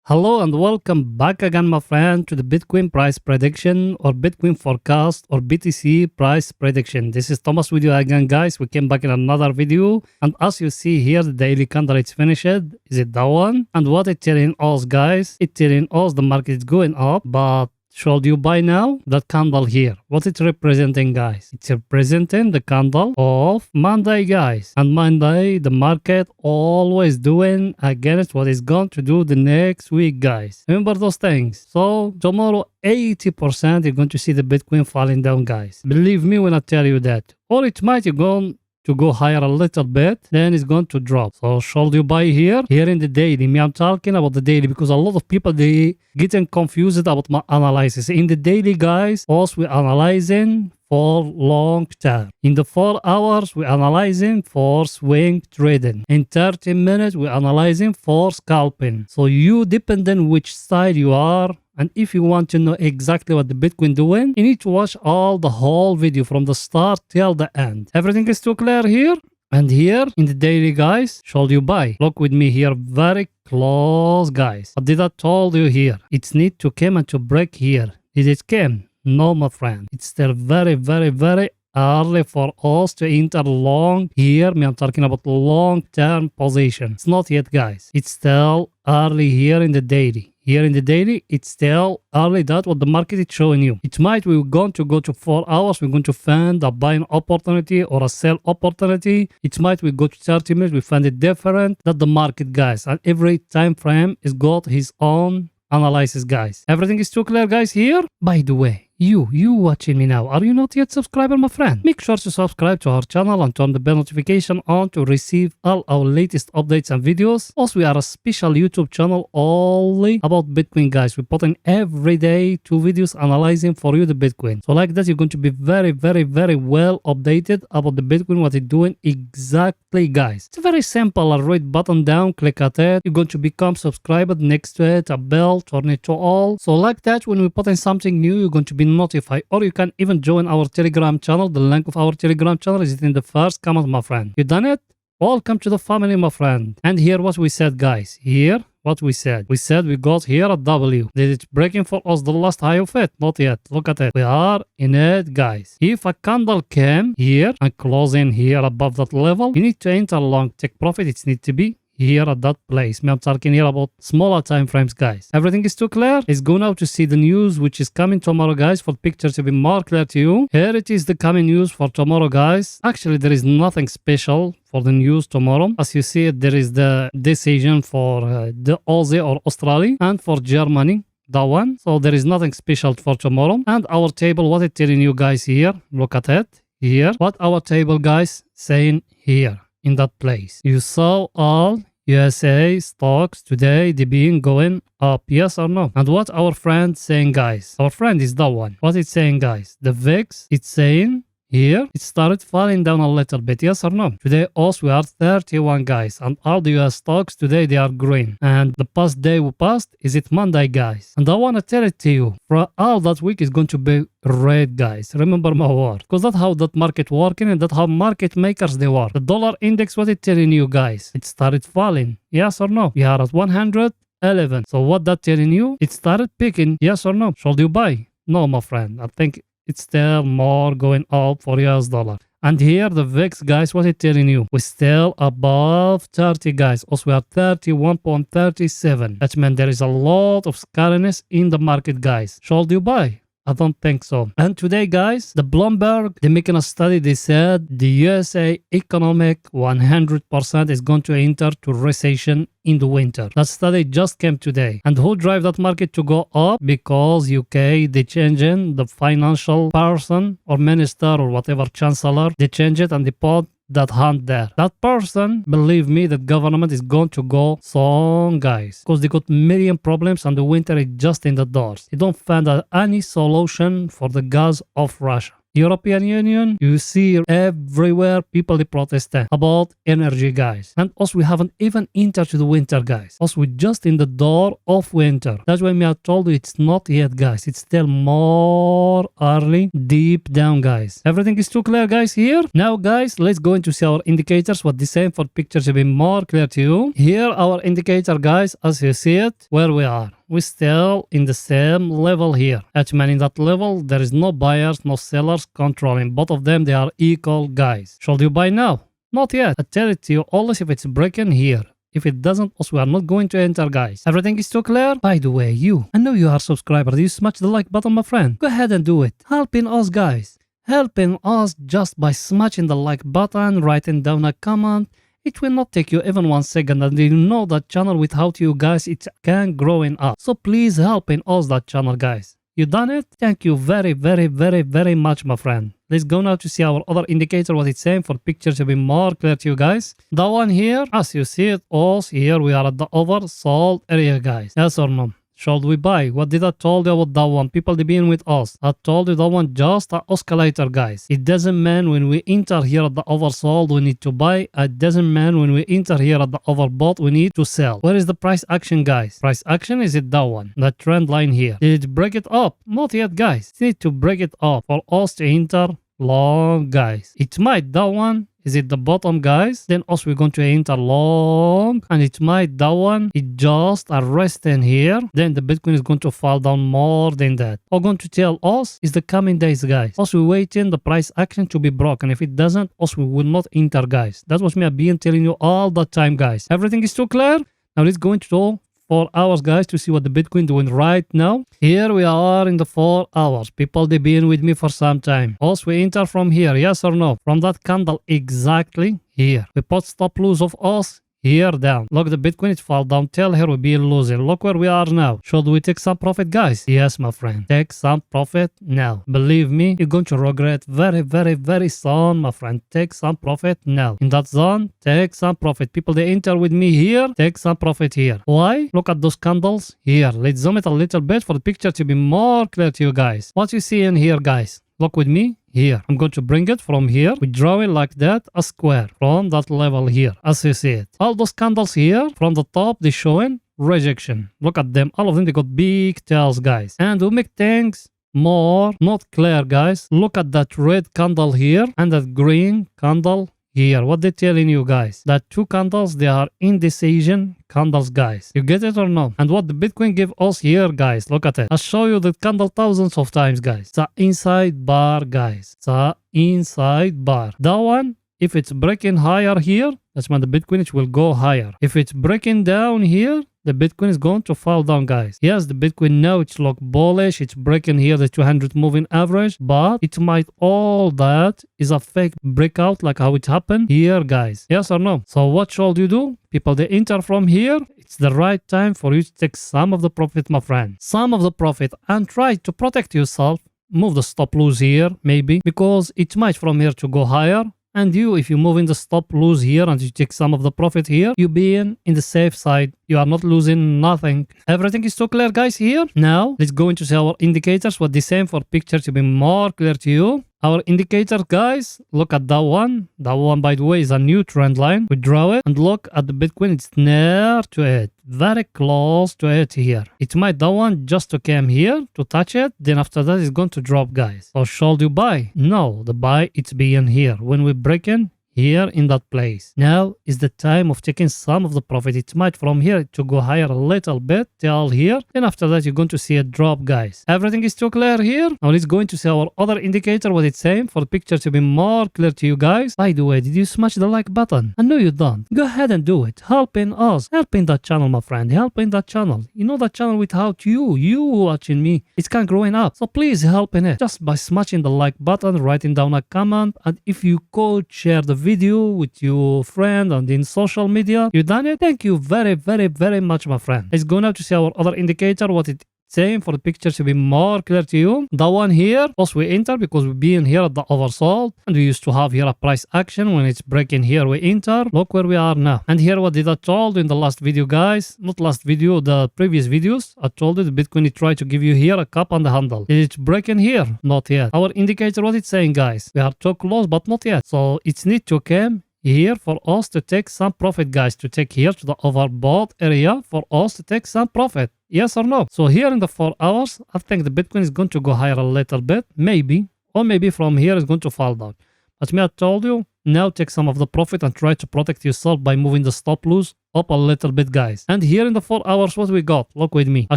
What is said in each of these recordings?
Hello and welcome back again, my friend, to the Bitcoin price prediction or Bitcoin forecast or BTC price prediction. This is Thomas with you again, guys. We came back in another video, and as you see here, the daily candle it's finished. Is it that one? And what it's telling us, guys? It's telling us the market is going up, but should you buy now? That candle here, what it's representing, guys? It's representing the candle of Monday, guys. And Monday, the market always doing against what it's going to do the next week, guys. Remember those things. So tomorrow, 80% you're going to see the Bitcoin falling down, guys. Believe me when I tell you that. Or it might go to go higher a little bit, then it's going to drop. So should you buy here in the daily? Me, I'm talking about the daily because a lot of people, they getting confused about my analysis. In the daily, guys, also we're analyzing for long term. In the 4 hours, we're analyzing for swing trading. In 30 minutes, we're analyzing for scalping. So you, depending which side you are, and if you want to know exactly what the Bitcoin doing, you need to watch all the whole video from the start till the end. Everything is too clear here? And here in the daily, guys, should you buy? Look with me here very close, guys. What did I told you here? It's need to come and to break here. Did it come? No, my friend. It's still very, very, very early for us to enter long here. I'm talking about long-term position. It's not yet, guys. It's still early here in the daily. Here in the daily, it's still early. That's what the market is showing you. It might we're going to go to 4 hours. We're going to find a buying opportunity or a sell opportunity. It might we go to 30 minutes. We find it different. That the market, guys. And every time frame is got his own analysis, guys. Everything is too clear, guys, here. By the way, you watching me now, are you not yet subscriber, my friend? Make sure to subscribe to our channel and turn the bell notification on to receive all our latest updates and videos. Also, we are a special YouTube channel only about Bitcoin, guys. We put in every day 2 videos analyzing for you the Bitcoin. So like that, you're going to be very, very, very well updated about the Bitcoin, what it's doing exactly, guys. It's very simple. A red button down, click at it. You're going to become subscriber. Next to it, a bell, turn it to all. So like that, when we put in something new, you're going to be notified, or you can even join our Telegram channel. The link of our Telegram channel is in the first comment, my friend. You done it? Welcome to the family, my friend. And here what we said, guys. Here what we said. We said we got here a W. Did it breaking for us the last high of it? Not yet. Look at it. We are in it, guys. If a candle came here and closing here above that level, you need to enter long, take profit. It needs to be here at that place. I'm talking here about smaller time frames, guys. Everything is too clear. Let's go now to see the news which is coming tomorrow, guys, for the picture to be more clear to you. Here it is, the coming news for tomorrow, guys. Actually, there is nothing special for the news tomorrow. As you see, there is the decision for the Aussie or Australia and for Germany. That one. So there is nothing special for tomorrow. And our table, what it's telling you guys here. Look at it here. What our table, guys, saying here in that place. You saw all USA stocks today, they being going up, yes or no? And what our friend saying, guys? Our friend is that one. What it's saying, guys? The VIX, it's saying here, it started falling down a little bit, yes or no? Today also we are 31, guys, and all the US stocks today, they are green. And the past day we passed, is it Monday, guys? And I want to tell it to you, for all that week is going to be red, guys. Remember my word, because that's how that market working, and that's how market makers they work. The dollar index, what it telling you, guys? It started falling, yes or no? We are at 111. So what that telling you? It started picking, yes or no? Should you buy? No, my friend. I think it's still more going up for US dollar. And here the VIX, guys, what it telling you? We're still above 30, guys. Also, we are 31.37. That means there is a lot of scariness in the market, guys. Should you buy? I don't think so. And today, guys, the Bloomberg, they making a study. They said the USA economic 100% is going to enter to recession in the winter. That study just came today. And who drive that market to go up? Because UK, they changing the financial person or minister or whatever chancellor. They change it and they put that hand there. That person, believe me, that government is going to go soon, guys, because they got million problems and the winter is just in the doors. They don't find any solution for the gas of Russia. European Union, you see everywhere people they protesting about energy, guys. And also we haven't even entered to the winter, guys. Also we're just in the door of winter. That's why me I told you it's not yet, guys. It's still more early, deep down, guys. Everything is too clear, guys, here. Now, guys, let's go into see our indicators. What the same for picture to be more clear to you. Here our indicator, guys, as you see it, where we are. We're still in the same level here. That means in that level, there is no buyers, no sellers controlling. Both of them, they are equal, guys. Should you buy now? Not yet. I tell it to you always if it's breaking here. If it doesn't, also we are not going to enter, guys. Everything is too clear? By the way, I know you are a subscriber. Do you smash the like button, my friend? Go ahead and do it. Helping us, guys. Helping us just by smashing the like button, writing down a comment. It will not take you even 1 second, and you know that channel without you guys, it can growing up. So please helping us that channel, guys. You done it? Thank you very, very, very, very much, my friend. Let's go now to see our other indicator, what it's saying for picture to be more clear to you guys. That one here, as you see it, also here we are at the oversold area, guys. Yes or no? Should we buy? What did I told you about that one? People they being with us. I told you that one just an oscillator, guys. It doesn't mean when we enter here at the oversold we need to buy. It doesn't mean when we enter here at the overbought we need to sell. Where is the price action, guys? Price action is it that one? The trend line here. Did it break it up? Not yet, guys. Need to break it up for us to enter long, guys. It might that one. Is it the bottom, guys? Then also we're going to enter long, and it might that one. It just resting here. Then the Bitcoin is going to fall down more than that. All going to tell us is the coming days, guys. Also we're waiting the price action to be broken. If it doesn't, also we will not enter, guys. That's what me I've been telling you all the time, guys. Everything is too clear. Now let's go into 4 hours, guys, to see what the Bitcoin doing right now. Here we are in the 4 hours. People they been with me for some time. Also we enter from here, yes or no? From that candle exactly here. We put stop loss of us here down. Look, the Bitcoin it fall down till here we be losing. Look where we are now. Should we take some profit, guys? Yes, my friend. Take some profit now. Believe me, you're going to regret very, very, very soon, my friend. Take some profit now. In that zone, take some profit. People they enter with me here, take some profit here. Why? Look at those candles here. Let's zoom it a little bit for the picture to be more clear to you guys. What you see in here, guys? Look with me here. I'm going to bring it from here. We draw it like that, a square from that level here, as you see it. All those candles here from the top, they showing rejection. Look at them. All of them, they got big tails, guys. And we make things more not clear, guys. Look at that red candle here and that green candle here. What they telling you, guys? That 2 candles, they are indecision candles, guys. You get it or no? And what the Bitcoin give us here, guys, look at it. I'll show you the candle thousands of times, guys. It's a inside bar, guys. It's a inside bar. That one, if it's breaking higher here, that's when the Bitcoin it will go higher. If it's breaking down here, the Bitcoin is going to fall down, guys. Yes, the Bitcoin now it's look bullish. It's breaking here the 200 moving average, but it might all that is a fake breakout like how it happened here, guys. Yes or no? So what should you do? People they enter from here. It's the right time for you to take some of the profit, my friend. Some of the profit, and try to protect yourself. Move the stop loss here, maybe, because it might from here to go higher. And you, if you move in the stop loss here and you take some of the profit here, you be in the safe side. You are not losing nothing. Everything is so clear, guys, here. Now, let's go into our indicators. What the same for picture to be more clear to you. Our indicator, guys, look at that one. That one, by the way, is a new trend line. We draw it and look at the Bitcoin. It's near to it. Very close to it here. It might that one just to come here to touch it. Then after that, it's going to drop, guys. So should you buy? No, the buy, it's being here. When we break in, here in that place. Now is the time of taking some of the profit. It might from here to go higher a little bit till here. Then after that, you're going to see a drop, guys. Everything is too clear here. Now let's go into see our other indicator, what it's saying for the picture to be more clear to you guys. By the way, did you smash the like button? I know you don't. Go ahead and do it. Helping us. Helping that channel, my friend. Helping that channel. You know that channel without you watching me, it's kind of growing up. So please helping it. Just by smashing the like button, writing down a comment. And if you could share the video with your friend and in social media, you done it. Thank you very, very, very much, my friend. Let's go now to see our other indicator, what it same for the picture to be more clear to you. The one here, also we enter because we being here at the oversold, and we used to have here a price action. When it's breaking here, we enter. Look where we are now. And here what did I told in the last video, guys? Not last video, the previous videos. I told you the Bitcoin it tried to give you here a cup and a handle. Is it breaking here? Not yet. Our indicator, what it's saying, guys? We are too close, but not yet. So it's need to come here for us to take some profit, guys, to take here to the overbought area for us to take some profit. Yes or no? So here in the 4 hours, I think the Bitcoin is going to go higher a little bit, maybe, or maybe from here it's going to fall down. But me, I told you, now take some of the profit and try to protect yourself by moving the stop loss up a little bit, guys. And here in the 4 hours, what we got? Look with me. I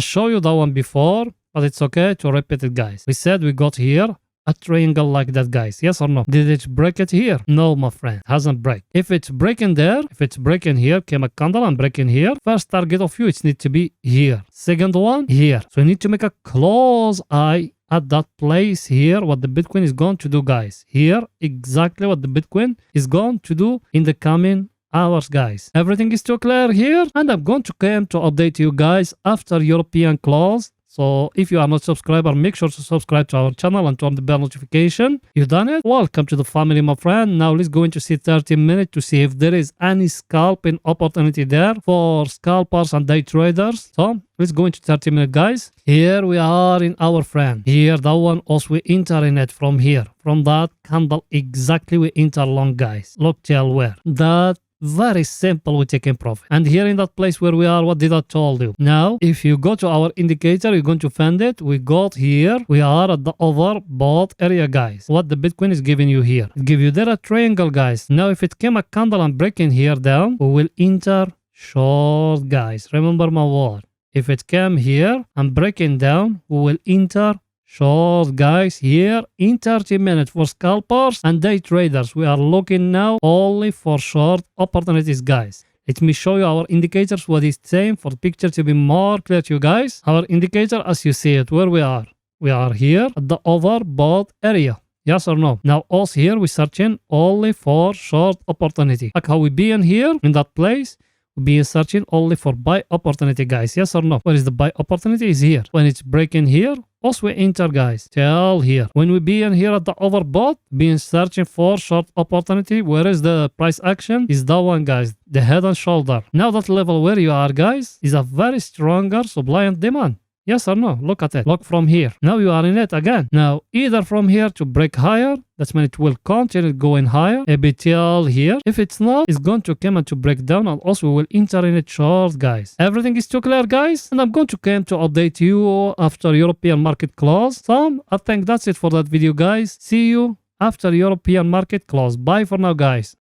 showed you that one before, but it's okay to repeat it, guys. We said we got here a triangle like that, guys. Yes or no? Did it break it here? No, my friend. Hasn't break. If it's breaking there, if it's breaking here, came a candle and breaking here. First target of you, it needs to be here. Second one, here. So you need to make a close eye at that place here, what the Bitcoin is going to do, guys. Here, exactly what the Bitcoin is going to do in the coming hours, guys. Everything is too clear here, and I'm going to come to update you guys after European close. So if you are not subscriber, make sure to subscribe to our channel and turn the bell notification. You done it? Welcome to the family, my friend. Now let's go into see 30 minutes to see if there is any scalping opportunity there for scalpers and day traders. So let's go into 30 minutes, guys. Here we are in our friend. Here, that one also we enter in it from here. From that candle, exactly we enter long, guys. Look till where. That very simple, we taking profit. And here in that place where we are, what did I told you? Now, if you go to our indicator, you're going to find it. We got here. We are at the overbought area, guys. What the Bitcoin is giving you here. It give you there a triangle, guys. Now, if it came a candle and breaking here down, we will enter short, guys. Remember my word. If it came here and breaking down, we will enter short, guys, here in 30 minutes for scalpers and day traders. We are looking now only for short opportunities, guys. Let me show you our indicators, what is saying for the picture to be more clear to you guys. Our indicator, as you see it, where we are. We are here at the overbought area. Yes or no? Now us here, we searching only for short opportunity. Like how we be in here, in that place. Be searching only for buy opportunity, guys. Yes or no? Where is the buy opportunity? Is here. When it's breaking here, also we enter, guys. Till here. When we be in here at the overbought, being searching for short opportunity, where is the price action? Is that one, guys. The head and shoulder. Now that level where you are, guys, is a very stronger supply and demand. Yes or no? Look at it. Look from here. Now you are in it again. Now, either from here to break higher, that's when it will continue going higher, a bit till here. If it's not, it's going to come and to break down, and also we will enter in it short, guys. Everything is too clear, guys, and I'm going to come to update you after European market close. So, I think that's it for that video, guys. See you after European market close. Bye for now, guys.